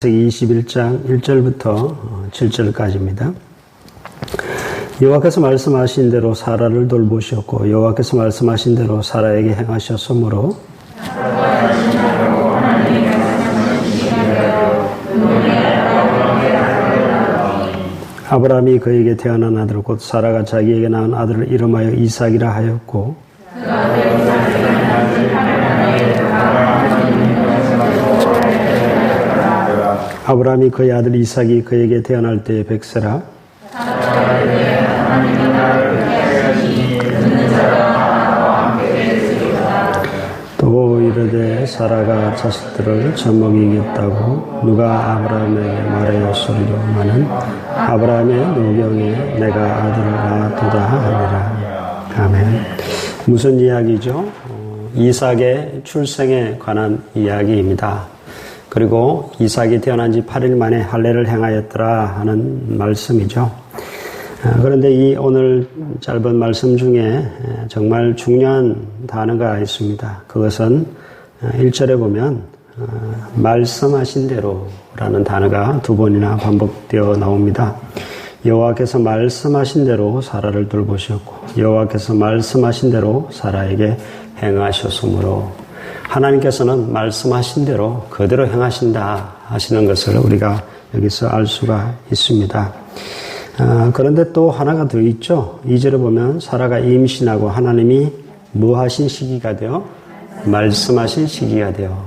21장 1절부터 7절까지입니다. 여호와께서 말씀하신 대로 사라를 돌보셨고 여호와께서 말씀하신 대로 사라에게 행하셨으므로 아브라함이 그에게 태어난 아들 곧 사라가 자기에게 낳은 아들을 이름하여 이삭이라 하였고 아브라함이 그의 아들 이삭이 그에게 태어날 때에 100세라 또 이르되 사라가 자식들을 젖먹이겠다고 누가 아브라함에게 말하였으리요마는 아브라함의 노경에 내가 아들을 낳았도다 하니라. 아멘. 무슨 이야기죠? 이삭의 출생에 관한 이야기입니다. 그리고 이삭이 태어난 지 8일 만에 할례를 행하였더라 하는 말씀이죠. 그런데 이 오늘 짧은 말씀 중에 정말 중요한 단어가 있습니다. 그것은 1절에 보면 말씀하신 대로라는 단어가 두 번이나 반복되어 나옵니다. 여호와께서 말씀하신 대로 사라를 돌보셨고 여호와께서 말씀하신 대로 사라에게 행하셨으므로 하나님께서는 말씀하신 대로 그대로 행하신다 하시는 것을 우리가 여기서 알 수가 있습니다. 그런데 또 하나가 더 있죠. 2절에 보면 사라가 임신하고 하나님이 뭐 하신 시기가 돼요? 말씀하신 시기가 돼요.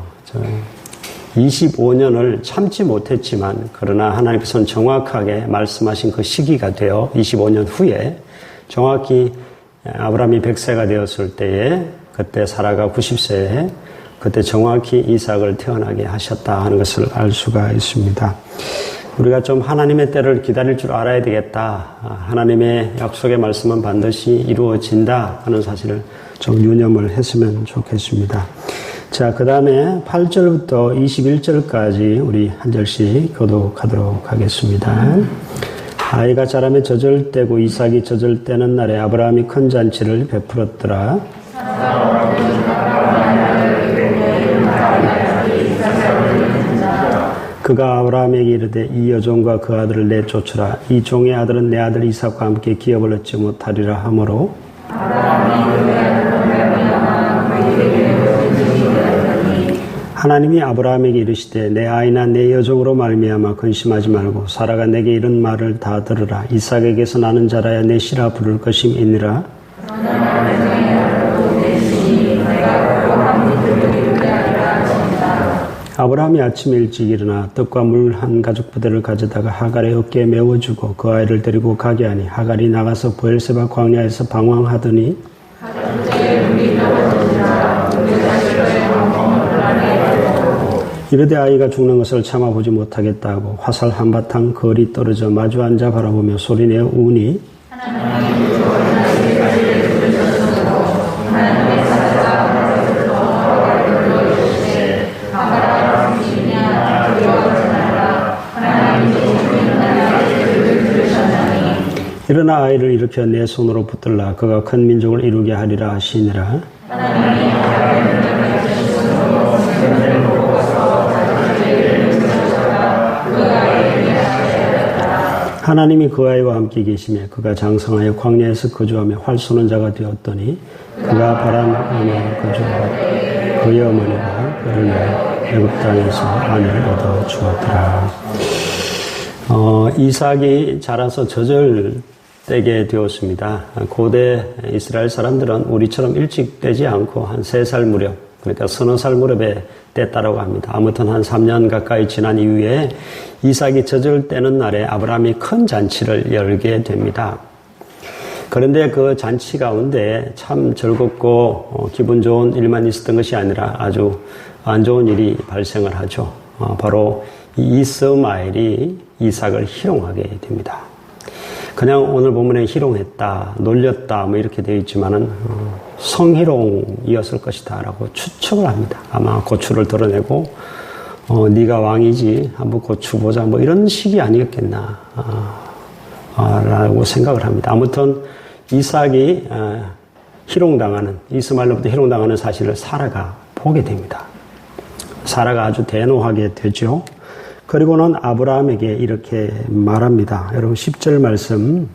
25년을 참지 못했지만 그러나 하나님께서는 정확하게 말씀하신 그 시기가 돼요. 25년 후에 정확히 아브라함이 100세가 되었을 때에 그때 사라가 90세에 그때 정확히 이삭을 태어나게 하셨다 하는 것을 알 수가 있습니다. 우리가 좀 하나님의 때를 기다릴 줄 알아야 되겠다. 하나님의 약속의 말씀은 반드시 이루어진다 하는 사실을 좀 유념을 했으면 좋겠습니다. 자, 그 다음에 8절부터 21절까지 우리 한 절씩 교독하도록 하겠습니다. 아이가 자라매 젖을 때고 이삭이 젖을 때는 날에 아브라함이 큰 잔치를 베풀었더라. 그가 아브라함에게 이르되 이 여종과 그 아들을 내쫓으라. 이 종의 아들은 내 아들 이삭과 함께 기업을 얻지 못하리라 하므로 하나님이 아브라함에게 이르시되 내 아이나 내 여종으로 말미암아 근심하지 말고 사라가 내게 이른 말을 다 들으라. 이삭에게서 나는 자라야 내 씨라 부를 것임이니라. 아브라함이 아침에 일찍 일어나 떡과 물 한 가죽 부대를 가져다가 하갈의 어깨에 메워주고 그 아이를 데리고 가게 하니 하갈이 나가서 브엘세바 광야에서 방황하더니 이르되 아이가 죽는 것을 참아보지 못하겠다고 화살 한바탕 거리 떨어져 마주 앉아 바라보며 소리내어 우니 일어나 아이를 일으켜 내 손으로 붙들라. 그가 큰 민족을 이루게 하리라 하시니라. 하나님이 그 아이와 함께 계시며 그가 장성하여 광야에서 거주하며 활 쏘는 자가 되었더니 그가 바람에 거주하고 그의 어머니가 그를 애굽 땅에서 아내를 얻어 주었더라. 이삭이 자라서 젖을 떼게 되었습니다. 고대 이스라엘 사람들은 우리처럼 일찍 떼지 않고 한 3살 무렵, 그러니까 서너 살 무렵에 뗐다라고 합니다. 아무튼 한 3년 가까이 지난 이후에 이삭이 젖을 떼는 날에 아브라함이 큰 잔치를 열게 됩니다. 그런데 그 잔치 가운데 참 즐겁고 기분 좋은 일만 있었던 것이 아니라 아주 안 좋은 일이 발생을 하죠. 바로 이스마엘이 이삭을 희롱하게 됩니다. 그냥 오늘 본문에 희롱했다, 놀렸다 뭐 이렇게 되어 있지만은 성희롱이었을 것이다 라고 추측을 합니다. 아마 고추를 드러내고 네가 왕이지 한번 고추 보자 뭐 이런 식이 아니었겠나 라고 생각을 합니다. 아무튼 이삭이 희롱당하는, 이스마엘로부터 희롱당하는 사실을 사라가 보게 됩니다. 사라가 아주 대노하게 되죠. 그리고는 아브라함에게 이렇게 말합니다. 여러분 10절 말씀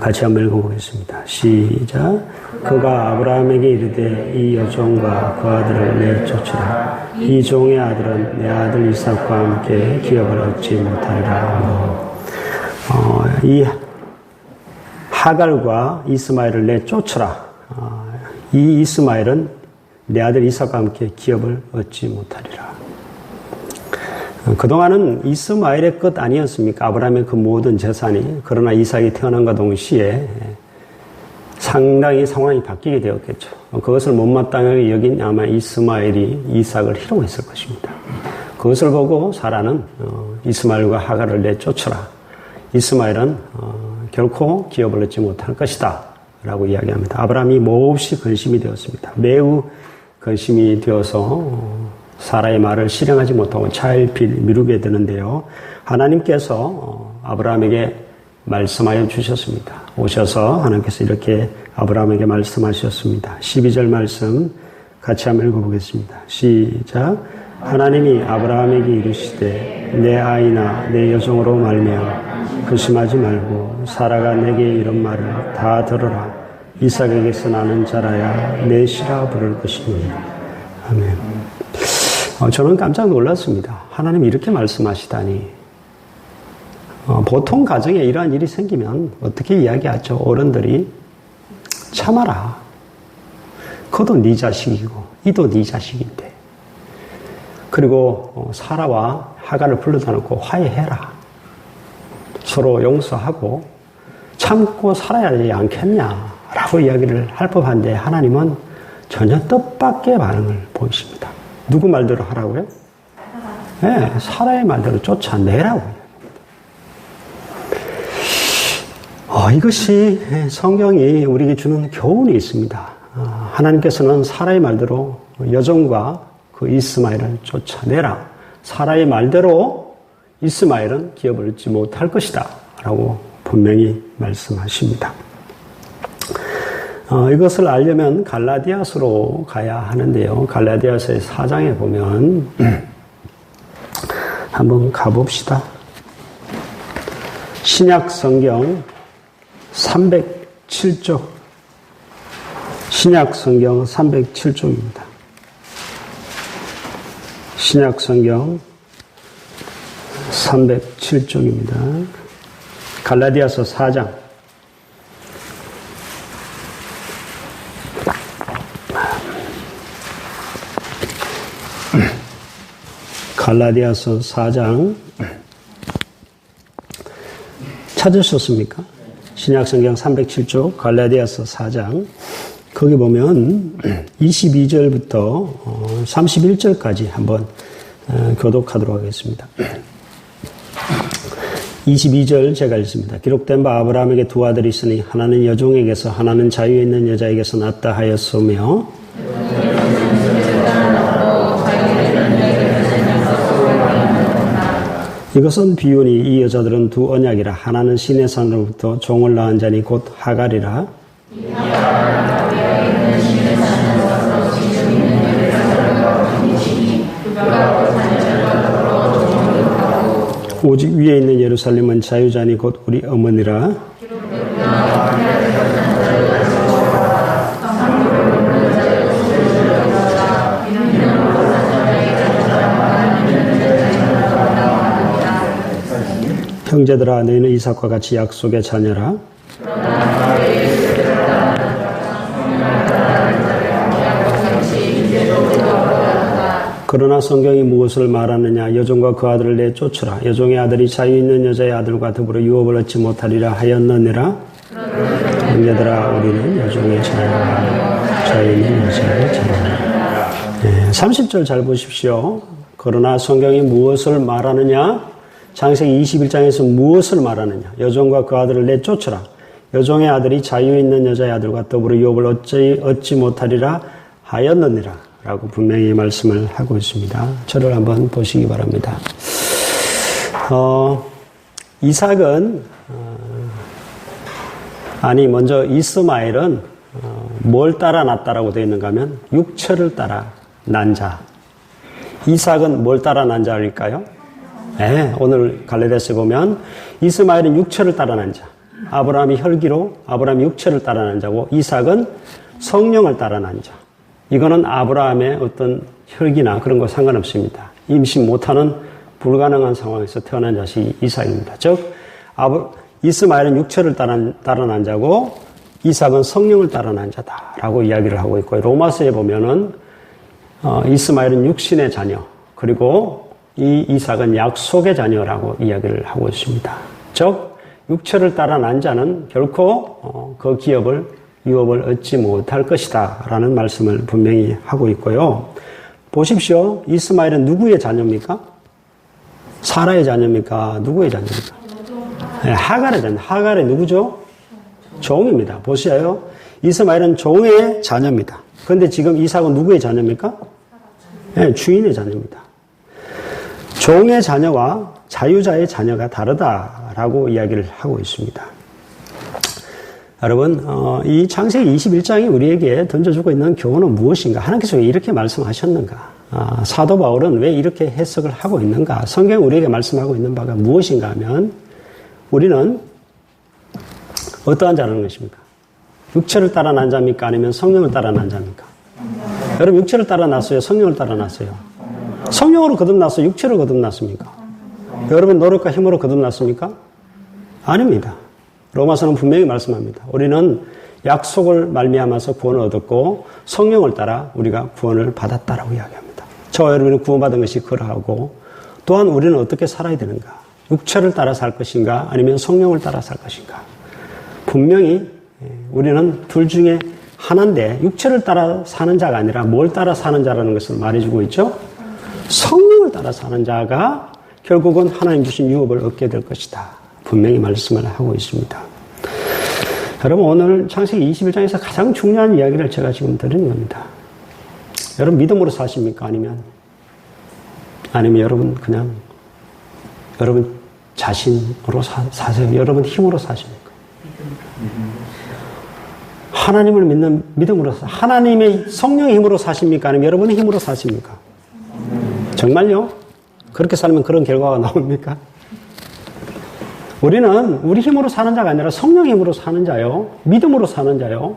같이 한번 읽어보겠습니다. 시작. 그가 아브라함에게 이르되 이 여종과 그 아들을 내쫓으라. 이 종의 아들은 내 아들 이삭과 함께 기업을 얻지 못하리라. 이 하갈과 이스마엘을 내쫓으라. 이 이스마엘은 내 아들 이삭과 함께 기업을 얻지 못하리라. 그동안은 이스마엘의 끝 아니었습니까? 아브라함의 그 모든 재산이. 그러나 이삭이 태어난과 동시에 상당히 상황이 바뀌게 되었겠죠. 그것을 못마땅하게 여긴 아마 이스마엘이 이삭을 희롱했을 것입니다. 그것을 보고 사라는 이스마엘과 하갈을 내쫓으라. 이스마엘은 결코 기업을 얻지 못할 것이다 라고 이야기합니다. 아브라함이 몹시 근심이 되었습니다. 매우 근심이 되어서 사라의 말을 실행하지 못하고 차일피일 미루게 되는데요. 하나님께서 아브라함에게 말씀하여 주셨습니다. 오셔서 하나님께서 이렇게 아브라함에게 말씀하셨습니다. 12절 말씀 같이 한번 읽어보겠습니다. 시작. 하나님이 아브라함에게 이르시되 내 아이나 내 여종으로 말미암아 근심하지 말고 사라가 내게 이런 말을 다 들어라. 이삭에게서 나는 자라야 내 시라 부를 것이니. 아멘. 저는 깜짝 놀랐습니다. 하나님이 이렇게 말씀하시다니. 보통 가정에 이러한 일이 생기면 어떻게 이야기하죠? 어른들이 참아라. 그도 네 자식이고 이도 네 자식인데. 그리고 사라와 하갈을 불러다 놓고 화해해라. 서로 용서하고 참고 살아야 되지 않겠냐라고 이야기를 할 법한데 하나님은 전혀 뜻밖의 반응을 보이십니다. 누구 말대로 하라고요? 네, 사라의 말대로 쫓아내라고요. 이것이 성경이 우리에게 주는 교훈이 있습니다. 하나님께서는 사라의 말대로 여종과 그 이스마엘을 쫓아내라. 사라의 말대로 이스마엘은 기업을 얻지 못할 것이다 라고 분명히 말씀하십니다. 이것을 알려면 갈라디아서로 가야 하는데요. 갈라디아서의 4장에 보면 한번 가봅시다. 신약 성경 307쪽. 신약 성경 307쪽입니다. 신약 성경 307쪽입니다. 갈라디아서 4장. 갈라디아서 4장 찾으셨습니까? 신약성경 307쪽 갈라디아서 4장 거기 보면 22절부터 31절까지 한번 교독하도록 하겠습니다. 22절 제가 읽습니다. 기록된 바 아브라함에게 두 아들이 있으니 하나는 여종에게서 하나는 자유에 있는 여자에게서 낳았다 하였으며 이것은 비유니 이 여자들은 두 언약이라. 하나는 신의 산으로부터 종을 낳은 자니 곧 하갈이라. 오직 위에 있는 예루살렘은 자유자니 곧 우리 어머니라. 형제들아 너희는 이삭과 같이 약속의 자녀라. 그러나 성경이 무엇을 말하느냐. 여종과 그 아들을 내쫓으라. 여종의 아들이 자유 있는 여자의 아들과 더불어 유업을 얻지 못하리라 하였느니라. 형제들아 우리는 여종의 자녀라. 자유 있는 여자의 자녀라. 30절 잘 보십시오. 그러나 성경이 무엇을 말하느냐. 창세기 21장에서 무엇을 말하느냐. 여종과 그 아들을 내쫓으라. 여종의 아들이 자유 있는 여자의 아들과 더불어 유업을 얻지 못하리라 하였느니라 라고 분명히 말씀을 하고 있습니다. 저를 한번 보시기 바랍니다. 이삭은 먼저 이스마엘은 뭘 따라 낳았다라고 되어 있는가 하면 육체를 따라 난 자. 이삭은 뭘 따라 난 자일까요? 네, 오늘 갈라디아서에 보면 이스마엘은 육체를 따라 난 자, 아브라함이 혈기로 아브라함이 육체를 따라 난 자고 이삭은 성령을 따라 난 자. 이거는 아브라함의 어떤 혈기나 그런 거 상관없습니다. 임신 못하는 불가능한 상황에서 태어난 자식이 이삭입니다. 즉 이스마엘은 육체를 따라 난 자고 이삭은 성령을 따라 난 자다라고 이야기를 하고 있고, 로마서에 보면은 이스마엘은 육신의 자녀, 그리고 이 이삭은 약속의 자녀라고 이야기를 하고 있습니다. 즉 육체를 따라 난 자는 결코 그 유업을 얻지 못할 것이다 라는 말씀을 분명히 하고 있고요. 보십시오. 이스마엘은 누구의 자녀입니까? 사라의 자녀입니까? 누구의 자녀입니까? 네, 하갈의 자녀. 하갈의 누구죠? 종입니다. 보세요. 이스마엘은 종의 자녀입니다. 그런데 지금 이삭은 누구의 자녀입니까? 네, 주인의 자녀입니다. 종의 자녀와 자유자의 자녀가 다르다라고 이야기를 하고 있습니다. 여러분, 이 창세기 21장이 우리에게 던져주고 있는 교훈은 무엇인가? 하나님께서 왜 이렇게 말씀하셨는가? 사도 바울은 왜 이렇게 해석을 하고 있는가? 성경이 우리에게 말씀하고 있는 바가 무엇인가 하면, 우리는 어떠한 자라는 것입니까? 육체를 따라 난 자입니까? 아니면 성령을 따라 난 자입니까? 여러분, 육체를 따라 났어요? 성령을 따라 났어요? 성령으로 거듭났어요? 육체로 거듭났습니까? 여러분, 노력과 힘으로 거듭났습니까? 아닙니다. 로마서는 분명히 말씀합니다. 우리는 약속을 말미암아서 구원을 얻었고 성령을 따라 우리가 구원을 받았다라고 이야기합니다. 저와 여러분이 구원받은 것이 그러하고, 또한 우리는 어떻게 살아야 되는가? 육체를 따라 살 것인가? 아니면 성령을 따라 살 것인가? 분명히 우리는 둘 중에 하나인데, 육체를 따라 사는 자가 아니라 뭘 따라 사는 자라는 것을 말해주고 있죠? 성령을 따라 사는 자가 결국은 하나님 주신 유업을 얻게 될 것이다. 분명히 말씀을 하고 있습니다. 여러분, 오늘 창세기 21장에서 가장 중요한 이야기를 제가 지금 드리는 겁니다. 여러분, 믿음으로 사십니까? 아니면 여러분 그냥 여러분 자신으로 사세요? 여러분 힘으로 사십니까? 하나님을 믿는 믿음으로 하나님의 성령의 힘으로 사십니까? 아니면 여러분의 힘으로 사십니까? 정말요? 그렇게 살면 그런 결과가 나옵니까? 우리는 우리 힘으로 사는 자가 아니라 성령의 힘으로 사는 자요, 믿음으로 사는 자요,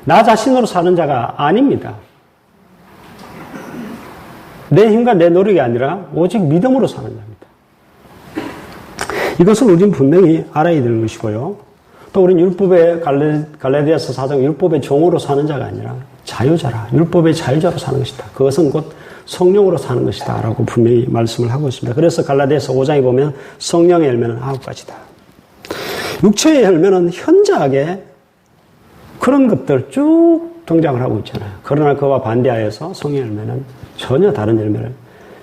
나 자신으로 사는 자가 아닙니다. 내 힘과 내 노력이 아니라 오직 믿음으로 사는 자입니다. 이것을 우리는 분명히 알아야 되는 것이고요. 또 우리는 율법의 갈라디아서 4장 율법의 종으로 사는 자가 아니라 자유자라, 율법의 자유자로 사는 것이다. 그것은 곧 성령으로 사는 것이다 라고 분명히 말씀을 하고 있습니다. 그래서 갈라디아서 5장에 보면 성령의 열매는 9가지다. 육체의 열매는 현저하게 그런 것들 쭉 등장을 하고 있잖아요. 그러나 그와 반대하여서 성령의 열매는 전혀 다른 열매를,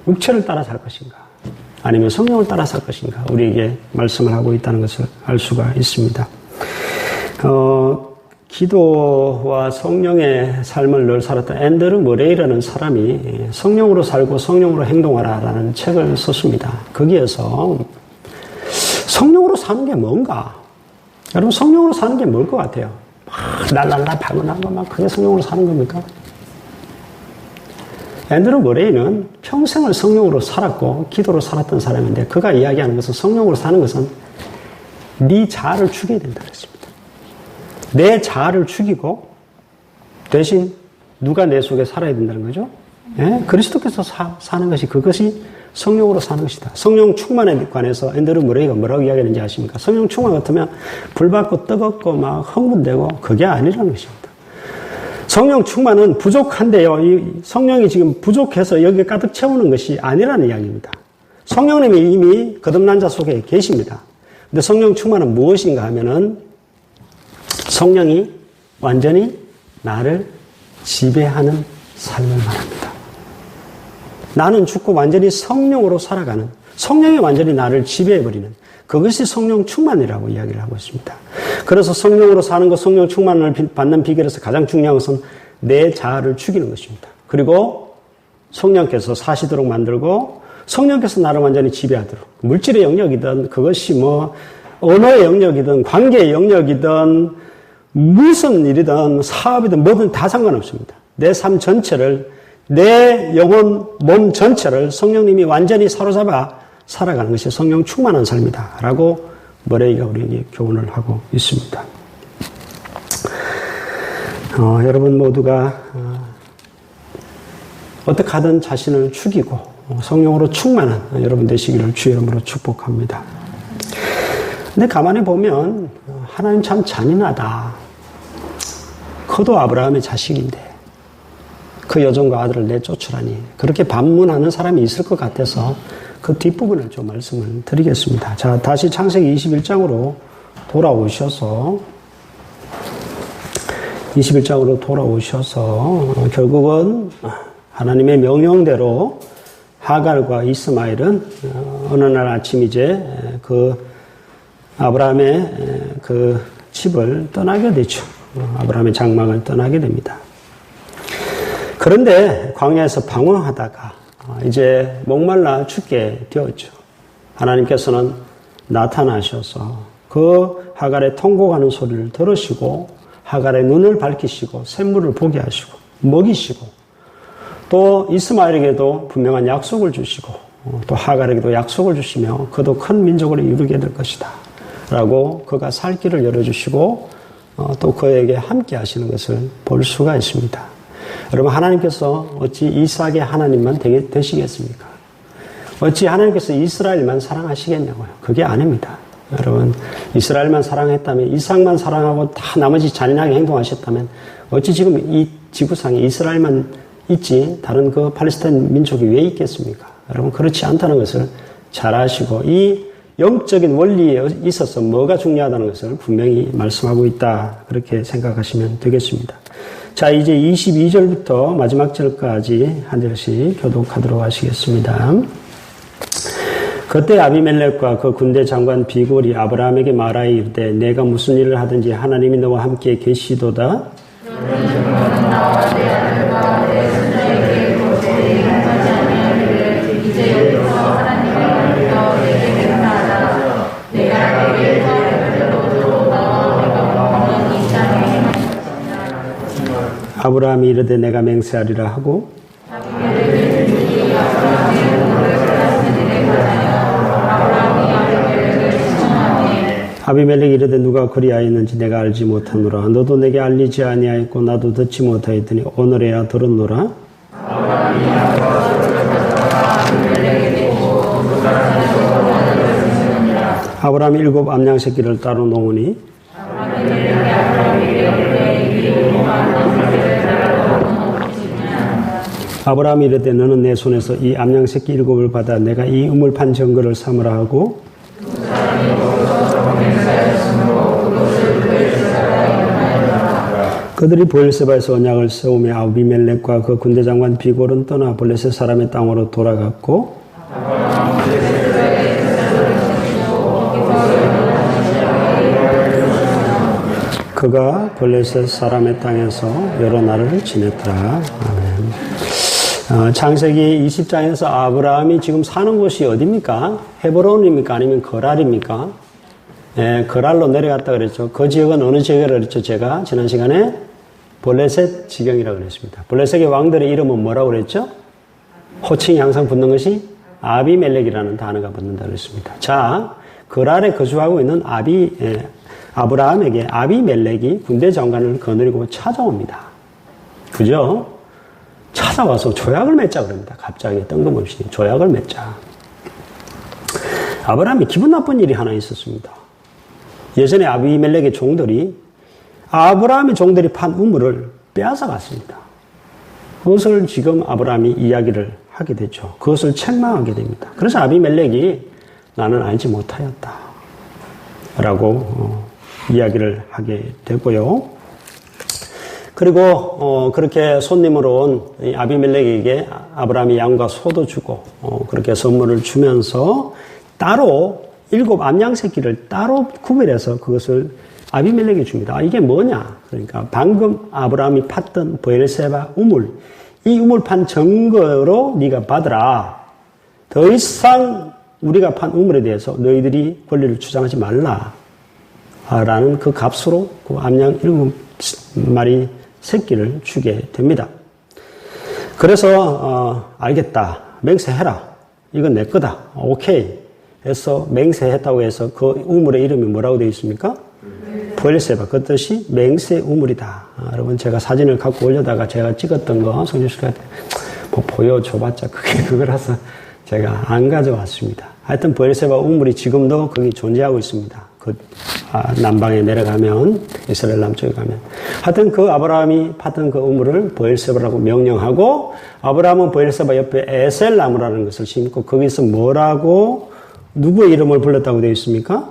육체를 따라 살 것인가 아니면 성령을 따라 살 것인가, 우리에게 말씀을 하고 있다는 것을 알 수가 있습니다. 기도와 성령의 삶을 늘 살았던 앤드루 머레이라는 사람이 성령으로 살고 성령으로 행동하라라는 책을 썼습니다. 거기에서 성령으로 사는 게 뭔가? 여러분, 성령으로 사는 게 뭘 것 같아요? 막 랄랄라 방언하고 막 그게 성령으로 사는 겁니까? 앤드루 머레이는 평생을 성령으로 살았고 기도로 살았던 사람인데, 그가 이야기하는 것은 성령으로 사는 것은 네 자아를 죽여야 된다 그랬습니다. 내 자아를 죽이고 대신 누가 내 속에 살아야 된다는 거죠? 예? 그리스도께서 사는 것이, 그것이 성령으로 사는 것이다. 성령 충만에 관해서 앤드루 머레이가 뭐라고 이야기하는지 아십니까? 성령 충만 같으면 불받고 뜨겁고 막 흥분되고 그게 아니라는 것입니다. 성령 충만은 부족한데요, 이 성령이 지금 부족해서 여기에 가득 채우는 것이 아니라는 이야기입니다. 성령님이 이미 거듭난 자 속에 계십니다. 근데 성령 충만은 무엇인가 하면은 성령이 완전히 나를 지배하는 삶을 말합니다. 나는 죽고 완전히 성령으로 살아가는, 성령이 완전히 나를 지배해버리는, 그것이 성령 충만이라고 이야기를 하고 있습니다. 그래서 성령으로 사는 것, 성령 충만을 받는 비결에서 가장 중요한 것은 내 자아를 죽이는 것입니다. 그리고 성령께서 사시도록 만들고 성령께서 나를 완전히 지배하도록, 물질의 영역이든 그것이 뭐 언어의 영역이든 관계의 영역이든 무슨 일이든 사업이든 뭐든 다 상관없습니다. 내 삶 전체를, 내 영혼, 몸 전체를 성령님이 완전히 사로잡아 살아가는 것이 성령 충만한 삶이다 라고 머레이가 우리에게 교훈을 하고 있습니다. 여러분 모두가 어떻게 하든 자신을 죽이고 성령으로 충만한 여러분 되시기를 주의 이름으로 축복합니다. 근데 가만히 보면 하나님 참 잔인하다. 그도 아브라함의 자식인데 그 여종과 아들을 내쫓으라니 그렇게 반문하는 사람이 있을 것 같아서 그 뒷부분을 좀 말씀을 드리겠습니다. 자, 다시 창세기 21장으로 돌아오셔서 결국은 하나님의 명령대로 하갈과 이스마엘은 어느 날 아침 이제 그 아브라함의 그 집을 떠나게 되죠. 아브라함의 장막을 떠나게 됩니다. 그런데 광야에서 방황하다가 이제 목말라 죽게 되었죠. 하나님께서는 나타나셔서 그 하갈의 통곡하는 소리를 들으시고 하갈의 눈을 밝히시고 샘물을 보게 하시고 먹이시고 또 이스마엘에게도 분명한 약속을 주시고 또 하갈에게도 약속을 주시며 그도 큰 민족을 이루게 될 것이다 라고 그가 살 길을 열어주시고 또 그에게 함께 하시는 것을 볼 수가 있습니다. 여러분 하나님께서 어찌 이삭의 하나님만 되시겠습니까? 어찌 하나님께서 이스라엘만 사랑하시겠냐고요? 그게 아닙니다. 여러분 이스라엘만 사랑했다면 이삭만 사랑하고 다 나머지 잔인하게 행동하셨다면 어찌 지금 이 지구상에 이스라엘만 있지 다른 그 팔레스타인 민족이 왜 있겠습니까? 여러분 그렇지 않다는 것을 잘 아시고 이 영적인 원리에 있어서 뭐가 중요하다는 것을 분명히 말씀하고 있다 그렇게 생각하시면 되겠습니다. 자, 이제 22절부터 마지막 절까지 한 절씩 교독하도록 하시겠습니다. 그때 아비멜렉과 그 군대 장관 비골이 아브라함에게 말하여 이르되 내가 무슨 일을 하든지 하나님이 너와 함께 계시도다. 나와 내 아들과 내 손자에게 도저히 행하지 아니하기를 이제 여기서 하나님을 믿어 내게 맹세하라. 내가 내게 더하여도 나와 내가 먹는 이 땅에 행하시리라. 아브라함이 이르되 내가 맹세하리라 하고 아비멜렉이 이르되 누가 그리하였는지 내가 알지 못하노라. 너도 내게 알리지 아니하였고 나도 듣지 못하였더니 오늘에야 들었노라. 아브라함이 7 암양 새끼를 따로 놓으니 아브라함이 이르되 너는 내 손에서 이 암양 새끼 7을 받아 내가 이 우물판 정거를 삼으라 하고 그들이 브엘세바에서 언약을 세우며 아비멜렉과 그 군대 장관 비골은 떠나 블레셋 사람의 땅으로 돌아갔고 그가 블레셋 사람의 땅에서 여러 날을 지냈더라. 아멘. 창세기 20장에서 아브라함이 지금 사는 곳이 어디입니까? 헤브론입니까? 아니면 거랄입니까? 거랄로 내려갔다 그랬죠. 그 지역은 어느 지역이라고 그랬죠? 제가 지난 시간에 블레셋 지경이라고 그랬습니다. 블레셋의 왕들의 이름은 뭐라고 그랬죠? 호칭이 항상 붙는 것이 아비멜렉이라는 단어가 붙는다고 그랬습니다. 자, 거랄에 거주하고 있는 아브라함에게 아비멜렉이 군대 장관을 거느리고 찾아옵니다. 그죠? 찾아와서 조약을 맺자 그럽니다. 갑자기 뜬금없이 조약을 맺자. 아브라함이 기분 나쁜 일이 하나 있었습니다. 예전에 아비멜렉의 종들이 아브라함의 종들이 판 우물을 빼앗아 갔습니다. 그것을 지금 아브라함이 이야기를 하게 되죠. 그것을 책망하게 됩니다. 그래서 아비멜렉이 나는 알지 못하였다 라고 이야기를 하게 되고요. 그리고 그렇게 손님으로 온 아비멜렉에게 아브라함이 양과 소도 주고 그렇게 선물을 주면서 따로 7 암양 새끼를 따로 구별해서 그것을 아비멜렉이 줍니다. 이게 뭐냐? 그러니까 방금 아브라함이 팠던 브엘세바 우물, 이 우물판 증거로 네가 받으라. 더 이상 우리가 판 우물에 대해서 너희들이 권리를 주장하지 말라. 라는 그 값으로 그 암양 7마리 새끼를 주게 됩니다. 그래서 알겠다. 맹세해라. 이건 내 거다. 오케이. 해서 맹세했다고 해서 그 우물의 이름이 뭐라고 되어 있습니까? 브엘세바. 그 뜻이 맹세 우물이다. 여러분 제가 사진을 갖고 올려다가 제가 찍었던 거 성주씨한테 뭐 보여줘봤자 그거라서 제가 안 가져왔습니다. 하여튼 브엘세바 우물이 지금도 거기 존재하고 있습니다. 그 남방에 내려가면 이스라엘 남쪽에 가면 하여튼 그 아브라함이 파던 그 우물을 브엘세바라고 명령하고 아브라함은 브엘세바 옆에 에셀 나무라는 것을 심고 거기서 뭐라고 누구의 이름을 불렀다고 되어 있습니까?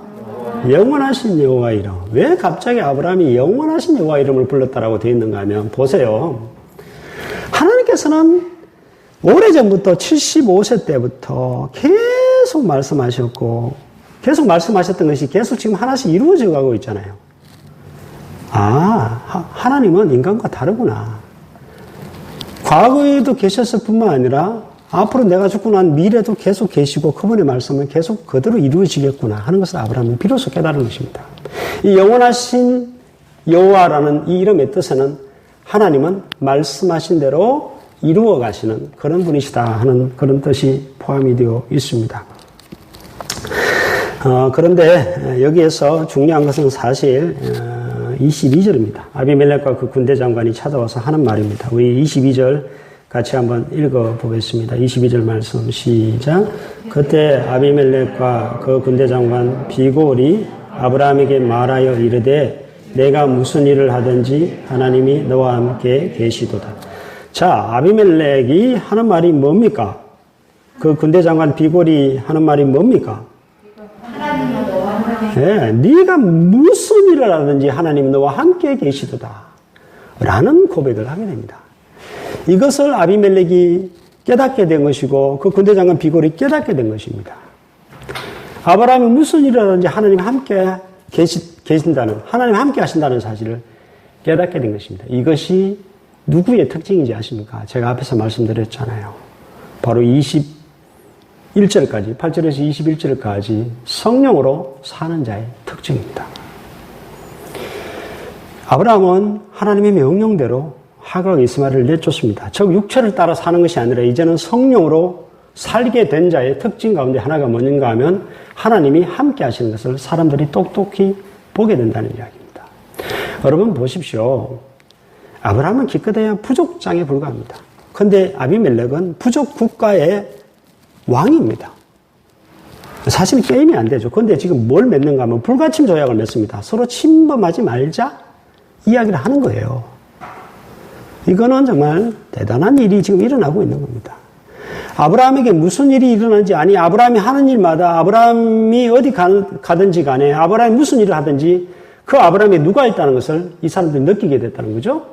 영원하신 여호와 이름. 왜 갑자기 아브라함이 영원하신 여호와 이름을 불렀다라고 되어 있는가 하면 보세요. 하나님께서는 오래전부터 75세 때부터 계속 말씀하셨고 계속 말씀하셨던 것이 계속 지금 하나씩 이루어져 가고 있잖아요. 하나님은 인간과 다르구나. 과거에도 계셨을 뿐만 아니라 앞으로 내가 죽고 난 미래도 계속 계시고 그분의 말씀은 계속 그대로 이루어지겠구나 하는 것을 아브라함은 비로소 깨달은 것입니다. 이 영원하신 여호와라는 이 이름의 뜻에는 하나님은 말씀하신 대로 이루어 가시는 그런 분이시다 하는 그런 뜻이 포함이 되어 있습니다. 그런데 여기에서 중요한 것은 사실 22절입니다. 아비멜렉과 그 군대 장관이 찾아와서 하는 말입니다. 우리 22절 같이 한번 읽어보겠습니다. 22절 말씀 시작. 그때 아비멜렉과 그 군대 장관 비골이 아브라함에게 말하여 이르되 내가 무슨 일을 하든지 하나님이 너와 함께 계시도다. 자, 아비멜렉이 하는 말이 뭡니까? 그 군대 장관 비골이 하는 말이 뭡니까? 하나님은 너와 함께 네, 네가 무슨 일을 하든지 하나님 너와 함께 계시도다 라는 고백을 하게 됩니다. 이것을 아비멜렉이 깨닫게 된 것이고 그 군대 장관 비골이 깨닫게 된 것입니다. 아브라함이 무슨 일을 하든지 하나님 함께 계신다는, 하나님 함께 하신다는 사실을 깨닫게 된 것입니다. 이것이 누구의 특징인지 아십니까? 제가 앞에서 말씀드렸잖아요. 바로 21절까지, 8절에서 21절까지 성령으로 사는 자의 특징입니다. 아브라함은 하나님의 명령대로 하각 이스마엘을 내쫓습니다. 즉 육체를 따라 사는 것이 아니라 이제는 성령으로 살게 된 자의 특징 가운데 하나가 뭔가 하면 하나님이 함께 하시는 것을 사람들이 똑똑히 보게 된다는 이야기입니다. 여러분 보십시오. 아브라함은 기껏해야 부족장에 불과합니다. 그런데 아비멜렉은 부족 국가의 왕입니다. 사실은 게임이 안 되죠. 그런데 지금 뭘 맺는가 하면 불가침 조약을 맺습니다. 서로 침범하지 말자 이야기를 하는 거예요. 이거는 정말 대단한 일이 지금 일어나고 있는 겁니다. 아브라함에게 무슨 일이 일어나는지, 아니 아브라함이 하는 일마다 아브라함이 어디 가든지 간에 아브라함이 무슨 일을 하든지 그 아브라함에 누가 있다는 것을 이 사람들이 느끼게 됐다는 거죠.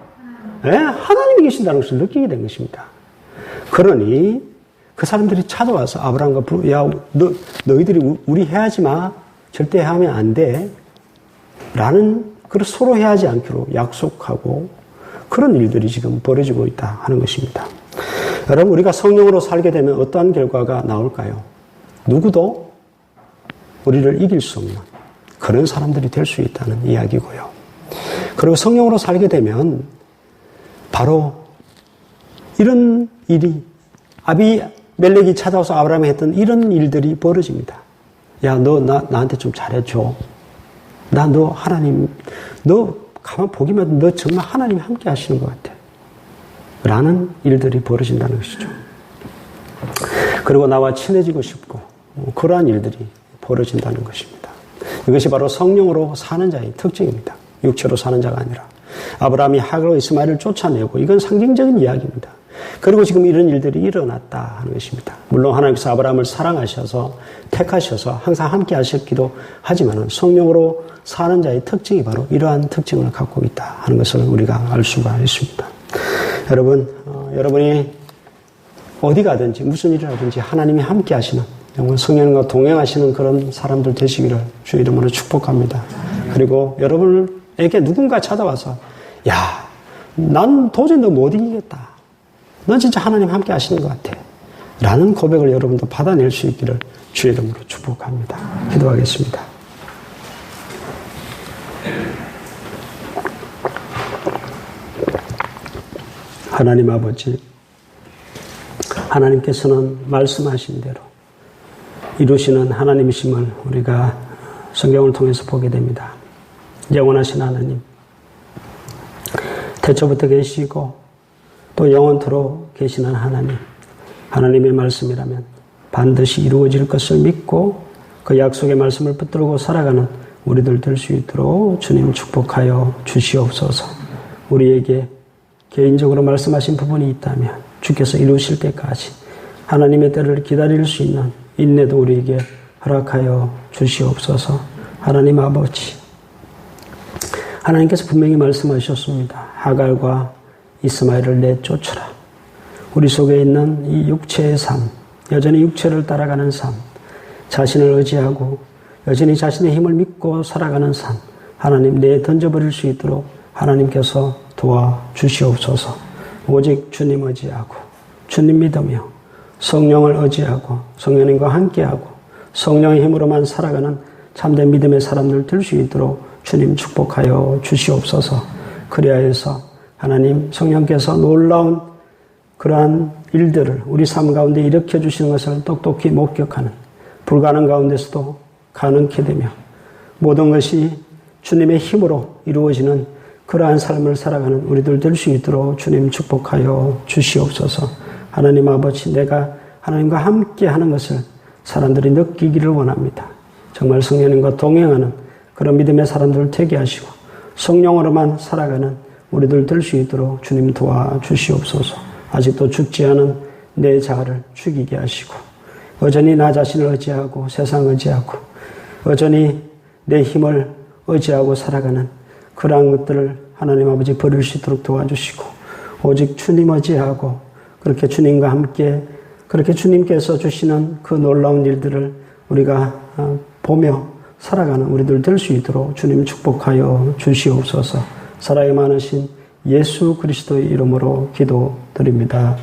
네? 하나님이 계신다는 것을 느끼게 된 것입니다. 그러니 그 사람들이 찾아와서 아브라함과 야, 너희들이 우리 해하지 마. 절대 해하면 안 돼. 라는, 그걸 서로 해하지 않기로 약속하고 그런 일들이 지금 벌어지고 있다 하는 것입니다. 여러분, 우리가 성령으로 살게 되면 어떠한 결과가 나올까요? 누구도 우리를 이길 수 없는 그런 사람들이 될 수 있다는 이야기고요. 그리고 성령으로 살게 되면 바로 이런 일이 아비멜렉이 찾아와서 아브라함이 했던 이런 일들이 벌어집니다. 야, 너 나한테 좀 잘해줘. 너 하나님, 너 가만 보기만 해도 너 정말 하나님이 함께 하시는 것 같아. 라는 일들이 벌어진다는 것이죠. 그리고 나와 친해지고 싶고 그러한 일들이 벌어진다는 것입니다. 이것이 바로 성령으로 사는 자의 특징입니다. 육체로 사는 자가 아니라. 아브라함이 하갈과 이스마엘을 쫓아내고 이건 상징적인 이야기입니다. 그리고 지금 이런 일들이 일어났다 하는 것입니다. 물론 하나님께서 아브라함을 사랑하셔서 택하셔서 항상 함께 하셨기도 하지만 성령으로 사는 자의 특징이 바로 이러한 특징을 갖고 있다 하는 것을 우리가 알 수가 있습니다. 여러분, 여러분이 어디 가든지 무슨 일을 하든지 하나님이 함께 하시는, 정말 성령과 동행하시는 그런 사람들 되시기를 주 이름으로 축복합니다. 그리고 여러분에게 누군가 찾아와서 야, 난 도저히 너 못 이기겠다. 넌 진짜 하나님 함께 하시는 것 같아. 라는 고백을 여러분도 받아낼 수 있기를 주 이름으로 축복합니다. 기도하겠습니다. 하나님 아버지, 하나님께서는 말씀하신 대로 이루시는 하나님이심을 우리가 성경을 통해서 보게 됩니다. 영원하신 하나님, 태초부터 계시고 또 영원토록 계시는 하나님, 하나님의 말씀이라면 반드시 이루어질 것을 믿고 그 약속의 말씀을 붙들고 살아가는 우리들 될 수 있도록 주님 축복하여 주시옵소서. 우리에게 개인적으로 말씀하신 부분이 있다면 주께서 이루실 때까지 하나님의 때를 기다릴 수 있는 인내도 우리에게 허락하여 주시옵소서. 하나님 아버지, 하나님께서 분명히 말씀하셨습니다. 하갈과 이스마엘을 내쫓으라. 우리 속에 있는 이 육체의 삶, 여전히 육체를 따라가는 삶, 자신을 의지하고 여전히 자신의 힘을 믿고 살아가는 삶, 하나님 내에 던져버릴 수 있도록 하나님께서 도와주시옵소서. 오직 주님 의지하고 주님 믿으며 성령을 의지하고 성령님과 함께하고 성령의 힘으로만 살아가는 참된 믿음의 사람들 될 수 있도록 주님 축복하여 주시옵소서. 그리하여서 하나님 성령께서 놀라운 그러한 일들을 우리 삶 가운데 일으켜 주시는 것을 똑똑히 목격하는 불가능 가운데서도 가능케 되며 모든 것이 주님의 힘으로 이루어지는 그러한 삶을 살아가는 우리들 될 수 있도록 주님 축복하여 주시옵소서. 하나님 아버지, 내가 하나님과 함께 하는 것을 사람들이 느끼기를 원합니다. 정말 성령님과 동행하는 그런 믿음의 사람들을 되게 하시고 성령으로만 살아가는 우리들 될 수 있도록 주님 도와주시옵소서. 아직도 죽지 않은 내 자아를 죽이게 하시고 여전히 나 자신을 의지하고 세상 의지하고 여전히 내 힘을 의지하고 살아가는 그러한 것들을 하나님 아버지 버릴 수 있도록 도와주시고 오직 주님 의지하고 그렇게 주님과 함께 그렇게 주님께서 주시는 그 놀라운 일들을 우리가 보며 살아가는 우리들 될 수 있도록 주님 축복하여 주시옵소서. 사랑이 많으신 예수 그리스도의 이름으로 기도드립니다.